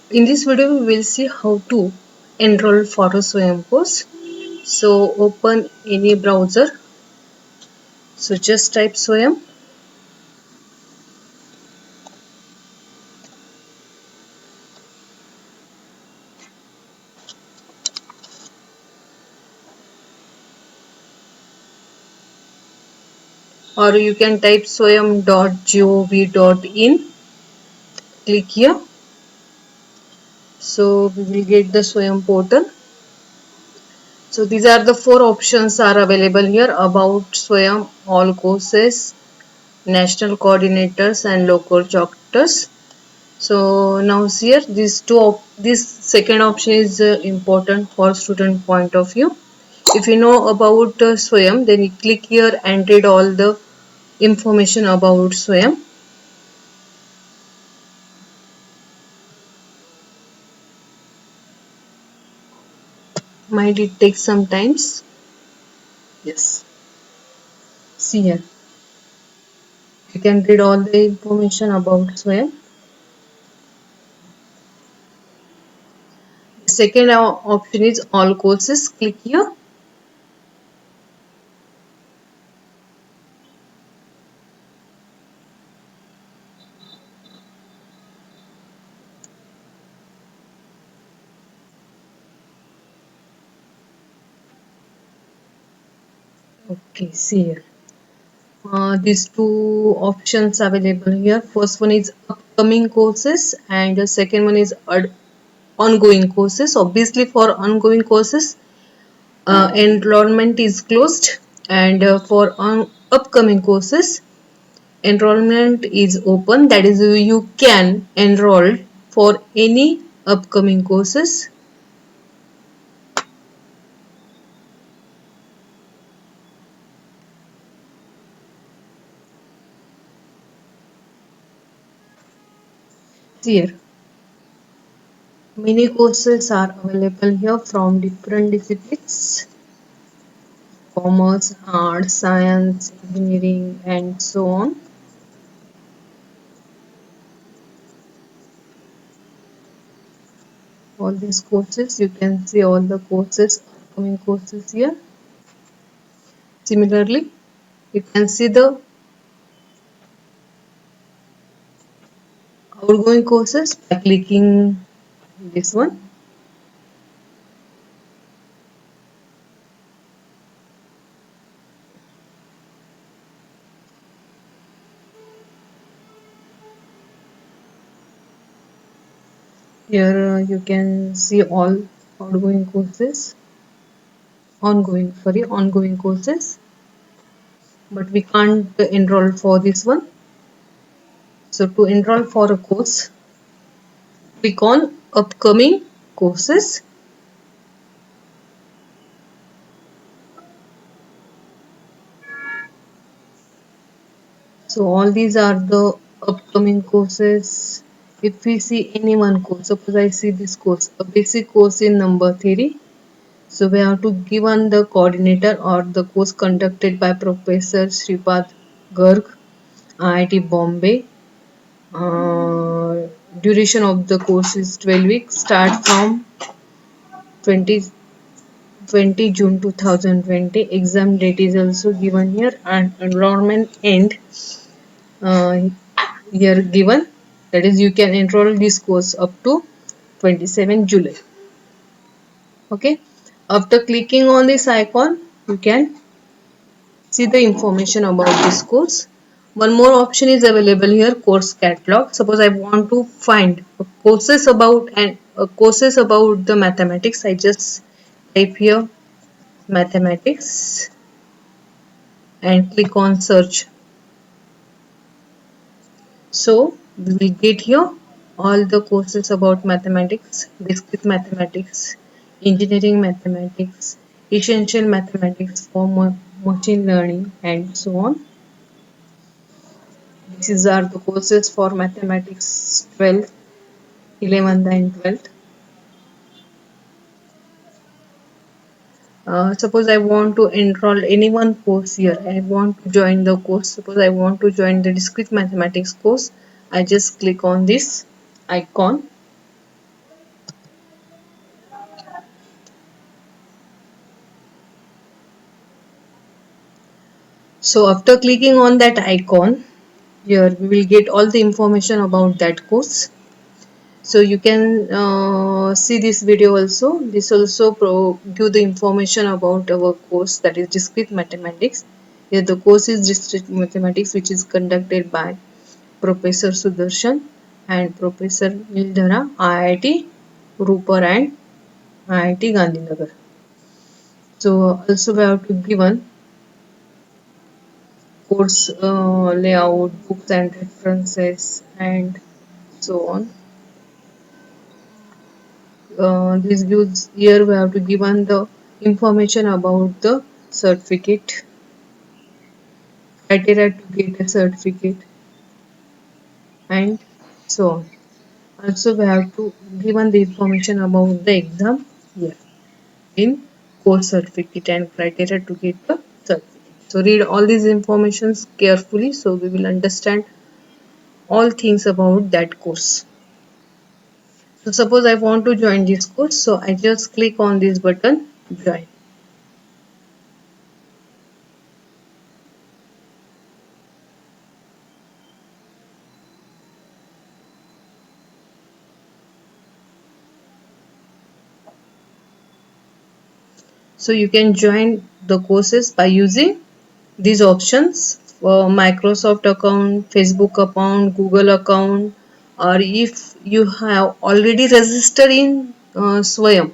In this video, we will see how to enroll for a SWAYAM course. So open any browser. So just type SWAYAM, or you can type swayam.gov.in. Click here. So we will get the SWAYAM portal. So these are the four options are available here: about SWAYAM, all courses, national coordinators and local chapters. So now here this second option is important for student point of view. If you know about SWAYAM, then you click here and read all the information about SWAYAM. Might it take some times. Yes. See here. You can read all the information about SWAYAM. The second option is all courses. Click here. Okay, see here. These two options available here. First one is upcoming courses and the second one is ongoing courses. Obviously for ongoing courses, enrollment is closed, and for upcoming courses, enrollment is open. That is, you can enroll for any upcoming courses. Here, many courses are available here from different disciplines: commerce, arts, science, engineering, and so on. All these courses, you can see all the courses, upcoming courses here. Similarly, you can see the outgoing courses by clicking this one. Here you can see all outgoing courses, ongoing courses, but we can't enroll for this one. So to enroll for a course, click on upcoming courses. So all these are the upcoming courses. If we see any one course, suppose I see this course, a basic course in number theory. So we have to give on the coordinator or the course conducted by Professor Shripad Garg, IIT Bombay. Duration of the course is 12 weeks. Start from 20, 20 June 2020. Exam date is also given here, and enrollment end uh, here given. That is, you can enroll this course up to 27 July. Okay. After clicking on this icon, you can see the information about this course. One more option is available here, course catalog. Suppose I want to find courses about the mathematics. I just type here mathematics and click on search. So we will get here all the courses about mathematics: discrete mathematics, engineering mathematics, essential mathematics for machine learning, and so on. These are the courses for mathematics 12th, 11th and 12th. Suppose I want to enroll any one course here. I want to join the course. Suppose I want to join the discrete mathematics course. I just click on this icon. So after clicking on that icon, here we will get all the information about that course. So you can see this video also. This also give the information about our course, that is discrete mathematics. Here the course is discrete mathematics, which is conducted by Professor Sudarshan and Professor Nildhara, IIT Rupar and IIT Gandhinagar. So also we have to given course layout, books and references and so on. This gives, here we have to given the information about the certificate, criteria to get a certificate and so on. Also we have to given the information about the exam here in course certificate and criteria to get the certificate. So read all these informations carefully so we will understand all things about that course. So suppose I want to join this course, so I just click on this button, join. So you can join the courses by using these options for Microsoft account, Facebook account, Google account, or if you have already registered in Swayam,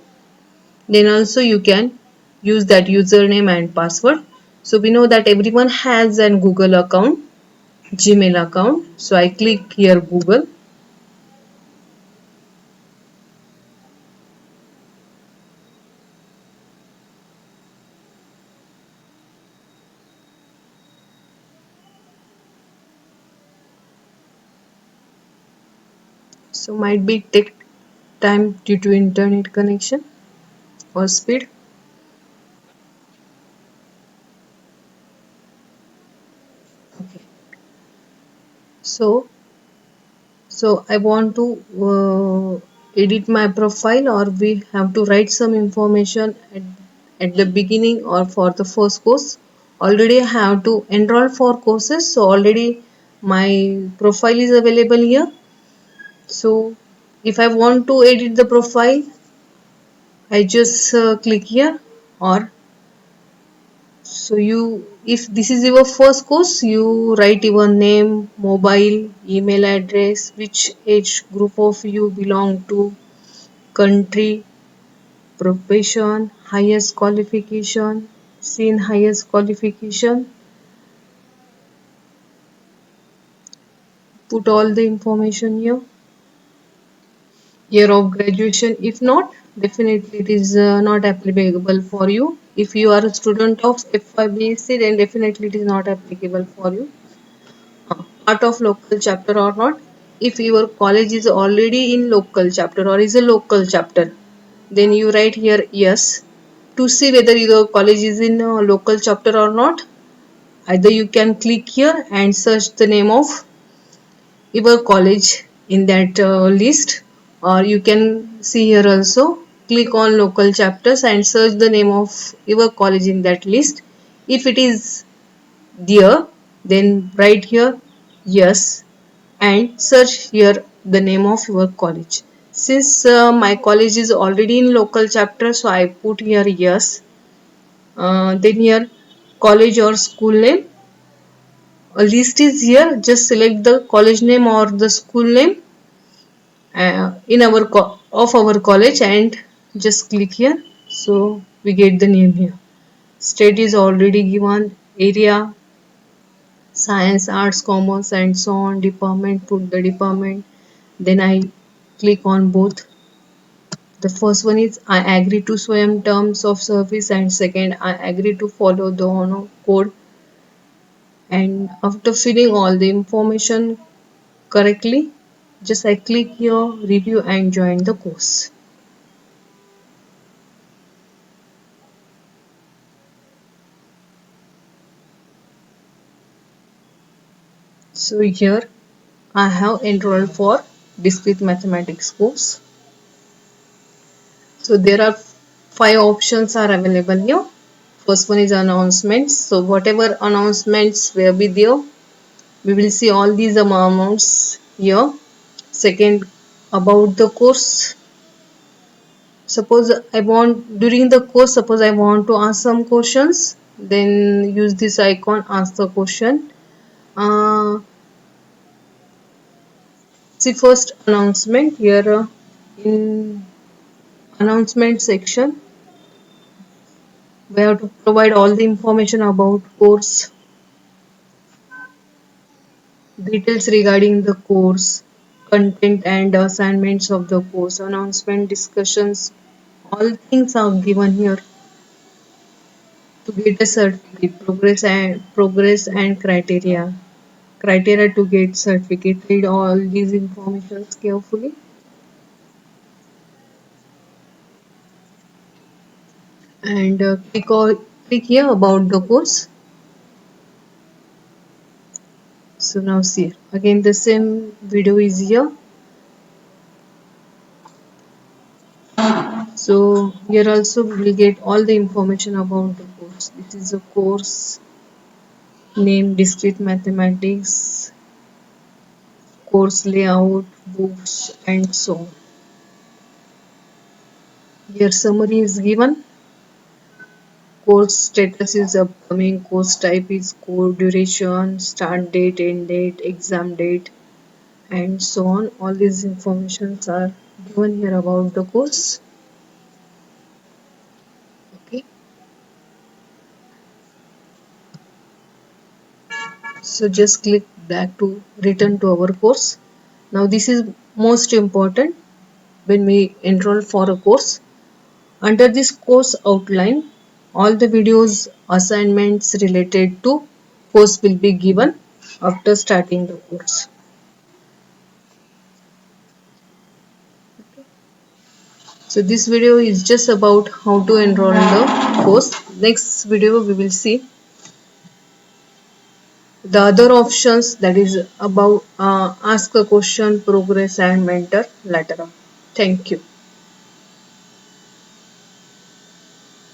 then also you can use that username and password. So we know that everyone has an Google account, Gmail account. So I click here Google. So might be take time due to internet connection or speed. Okay. So I want to edit my profile, or we have to write some information at the beginning or for the first course. Already I have to enroll for courses, so already my profile is available here. So if I want to edit the profile, I just click here, or so you, if this is your first course, you write your name, mobile, email address, which age group of you belong to, country, profession, highest qualification, seen highest qualification, put all the information here. Year of graduation, if not, definitely it is not applicable for you. If you are a student of FYBSc, then definitely it is not applicable for you. Part of local chapter or not. If your college is already in local chapter or is a local chapter, then you write here yes. To see whether your college is in a local chapter or not, either you can click here and search the name of your college in that list, or you can see here also, click on local chapters and search the name of your college in that list. If it is there, then write here yes and search here the name of your college. Since my college is already in local chapter, so I put here yes. Then here college or school name, a list is here, just select the college name or the school name in our of our college and just click here. So we get the name here. State is already given, area, science, arts, commerce and so on, department, put the department. Then I click on both. The first one is I agree to Swayam terms of service, and second I agree to follow the honor code. And after filling all the information correctly, just I click here review and join the course. So here I have enrolled for discrete mathematics course. So there are 5 options are available here. First one is announcements. So whatever announcements will be there, we will see all these amounts here. Second, about the course. Suppose I want during the course, suppose I want to ask some questions, then use this icon, ask the question. See first announcement here, in announcement section we have to provide all the information about course, details regarding the course, content and assignments of the course, announcement, discussions, all things are given here. To get a certificate, progress and criteria to get certificate. Read all these informations carefully and click here about the course. So now see again the same video is here. So here also we will get all the information about the course. This is a course name, discrete mathematics, course layout, books and so on. Here summary is given. Course status is upcoming, course type is core, duration, start date, end date, exam date and so on. All these informations are given here about the course. Okay. So just click back to return to our course. Now this is most important when we enroll for a course. Under this course outline, all the videos, assignments related to course will be given after starting the course. So this video is just about how to enroll in the course. Next video we will see the other options, that is about ask a question, progress and mentor later on. Thank you.